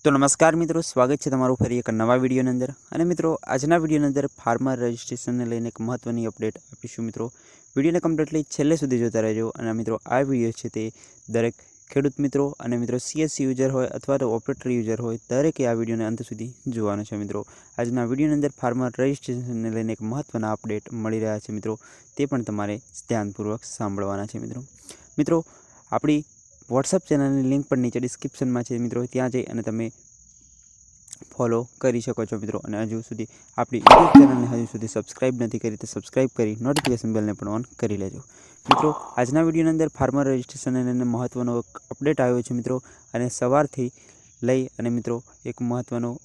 तो नमस्कार मित्रों, स्वागत है तमारू फरी एक नवा विडियोनी अंदर। अने मित्रों, आजना विडियोनी अंदर फार्मर रजिस्ट्रेशन ने लईने एक महत्वनी अपडेट आपीशुं। मित्रों, विडियोने कम्प्लीटली छेल्ले सुधी जोता रहेजो। अने मित्रों, आ विडियो छे ते दरेक खेडूत मित्रों अने मित्रों सीएससी यूजर होय अथवा तो ऑपरेटर यूजर होय दरेके आ विडियोने अंत सुधी जोवानो छे। मित्रों, आजना विडियोनी अंदर फार्मर रजिस्ट्रेशन ने लईने एक महत्वना अपडेट मळी रह्या छे। मित्रों, ते पण तमारे ध्यानपूर्वक सांभळवाना छे। मित्रों, आपणी वॉट्सएप चैनल लिंक पर नीचे डिस्क्रिप्शन में है। मित्रों, त्यां जई अने तमे फॉलो करी शको छो। मित्रों, अने हजू सुधी आपणी यूट्यूब चैनल ने हजू सुधी सब्सक्राइब नहीं करी तो सब्सक्राइब करी नोटिफिकेशन बेल ने पण ऑन करी लेजो। मित्रों, आजना विडियोनी अंदर फार्मर रजिस्ट्रेशन ने लईने महत्वनो एक अपडेट आव्यो छे। मित्रों, अने सवारथी लई अने मित्रों एक महत्वनो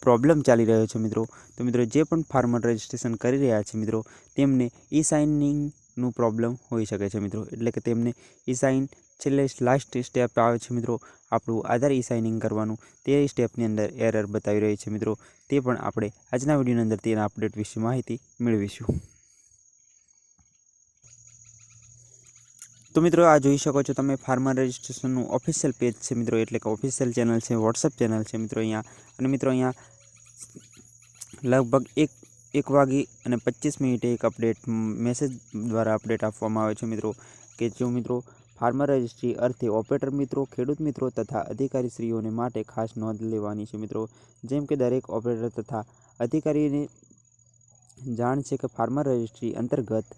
प्रॉब्लम चाली रह्यो छे। मित्रों, तो मित्रों जे पण फार्मर रजिस्ट्रेशन करी रह्या छे मित्रों तेमने ई साइनिंग नु प्रॉब्लम होई शके छे। मित्रों, एटले के तेमने ई साइन छेल्ले लास्ट स्टेप आवे छे। मित्रों, आपणुं आधार ई साइनिंग करवानुं ते स्टेपनी अंदर एरर बतावी रही छे। मित्रों, ते पण आपणे आजना विडियोनी अंदर तेना अपडेट विશે माहिती मेळवीशुं। तो मित्रों, आ जोई शको छो तमे फार्मर रजिस्ट्रेशन ऑफिशियल पेज है। मित्रों, एटले के ऑफिशियल चैनल है, वॉट्सएप चैनल है। मित्रों, अहींया अने मित्रों अहींया लगभग एक वागी अने 25 मिनिटे एक अपडेट मैसेज द्वारा अपडेट आपवामां आवे छे। मित्रों, के जो मित्रों फार्मर रजिस्ट्री अर्थे ऑपरेटर मित्रों, खेडूत मित्रों तथा अधिकारीश्रीओने माटे खास नोंध लेवानी छे। मित्रों, जेम के दरेक ऑपरेटर तथा अधिकारीने जाण छे के फार्मर रजिस्ट्री अंतर्गत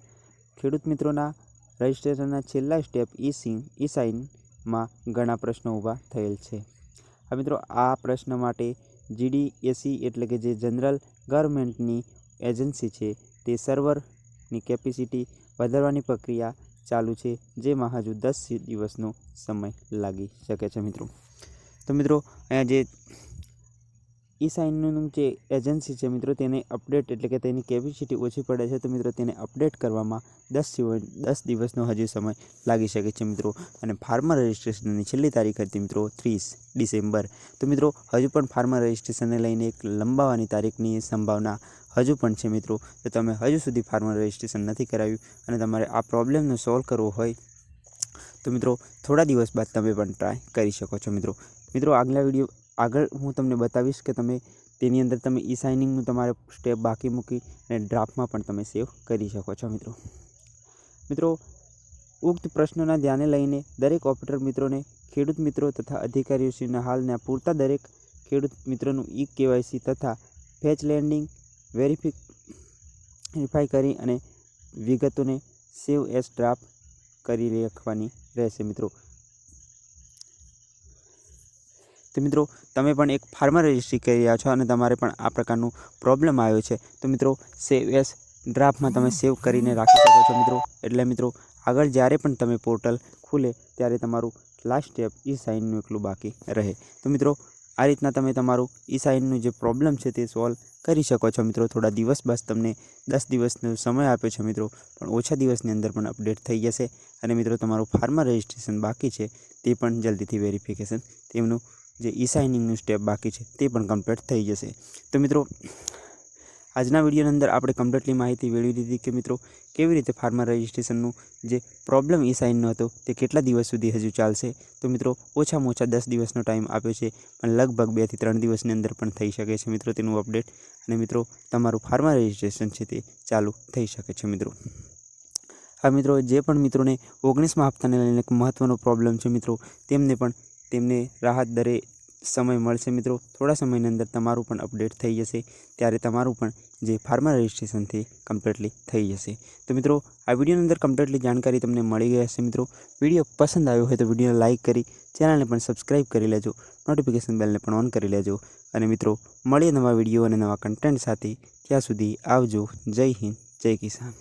खेडूत मित्रोना रजिस्ट्रेशनना छेल्ला स्टेप ई साइन में घणा प्रश्नों ऊभा थयेल छे। मित्रों, आ प्रश्न माटे जीडीएसी एटले के जे जनरल गवर्नमेंटनी एजन्सी छे ते सर्वरनी केपेसिटी वधारवानी प्रक्रिया चालू है, जेमां हजू 10 दिवसनो समय लागी शके छे। मित्रों, तो मित्रों अहींया जे ई साइननुं जे एजन्सी है मित्रों तेने अपडेट एटले के तेनी केपेसिटी ओછી पड़े छे, तो मित्रों तेने अपडेट करवामां 10 दिवसनो हजू समय लागी शके छे। मित्रों, अने फार्मर रजिस्ट्रेशननी छेल्ली तारीख हती मित्रों 30 डिसेम्बर। तो मित्रों हजू पण फार्मर रजिस्ट्रेशन ने लईने एक लंबावानी तारीखनी संभावना हजू पण छे। मित्रों, तो तमे हजू सुधी फार्मर रजिस्ट्रेशन नहीं कराव्युं अने तमारे आ प्रॉब्लमनो सॉल्व करवो होय तो मित्रों थोड़ा दिवस बाद तमे पण ट्राय करी शको छो। मित्रों आगला विडियो आगळ हूँ तमने बतावीश के तमे तेनी अंदर तमे ई साइनिंगनुं तमारे स्टेप बाकी मूकी अने ड्राफ्टमां पण तमे सेव करी शको छो। मित्रों उक्त प्रश्नों ध्याने लईने दरेक ऑपरेटर मित्रों ने खेडूत मित्रों तथा अधिकारीओश्रीना हालना पूरता दरेक खेडूत मित्रों ई केवायसी तथा फेच लैंडिंग वेरीफाई करी अने विगतोने सेव एज ड्राफ्ट करी राखवानी रहेशे। मित्रों, तो मित्रों तमे पण एक फार्मर रजिस्ट्री करी रह्या छो अने तमारे पण आ प्रकारनो प्रॉब्लम आव्यो छे, तो मित्रों सेव एज ड्राफ्ट में तमे सेव करीने राखी शको छो। मित्रों, एटले मित्रों आगळ ज्यारे पण तमे पोर्टल खुले त्यारे तमारुं लास्ट स्टेप ई साइननुं एकलुं बाकी रहे। तो मित्रों आ रीतना तमे तमारुं ई साइननुं जे प्रॉब्लम छे ते सॉल्व करी शको छो। मित्रों, थोड़ा दिवस बाद तमने 10 दिवसनो समय आप्यो छे। मित्रों, पण ओछा दिवसनी अंदर पण अपडेट थई जशे अने मित्रों तमारुं फार्मर रजिस्ट्रेशन बाकी छे ते पण जल्दीथी वेरिफिकेशन तेमनुं जे ई साइनिंगनुं स्टेप बाकी छे ते पण कम्प्लीट थई जशे। तो मित्रों आजना विडियोनी अंदर आपणे कम्प्लीटली माहिती मेळवी लीधी के मित्रों केवी रीते फार्मर रजिस्ट्रेशननुं जे प्रॉब्लम ई साइननो हतो ते केटला दिवस सुधी हजू चालशे। तो मित्रों ओछामां ओछा 10 दिवसनो टाइम आप्यो छे, पण लगभग 2 થી 3 दिवसनी अंदर पण थई शके छे। मित्रों तेनुं अपडेट अने मित्रों तमारुं फार्मर रजिस्ट्रेशन छे ते चालू थई शके छे। मित्रों आ मित्रों जे पण मित्रोने 19 हप्ताने लईने एक महत्वनो प्रॉब्लम छे मित्रों तेमने राहत दरे समय मळशे। मित्रों थोड़ा समय अंदर तमारुं पण अपडेट थई जशे त्यारे तमारुं पण जे फार्मर रजिस्ट्रेशन थी कम्प्लीटली थई जशे। तो मित्रों आ विडियोनी अंदर कम्प्लीटली जानकारी तमने मळी गई हशे। मित्रों विडियो पसंद आव्यो होय तो विडियोने लाइक करी चेनलने पण सब्सक्राइब करी लेजो, नोटिफिकेशन बेलने पण ऑन करी लेजो। अने मित्रों मळीए नवा विडियो अने नवा कन्टेंट साथे, त्यां सुधी आवजो। जय हिंद, जय किसान।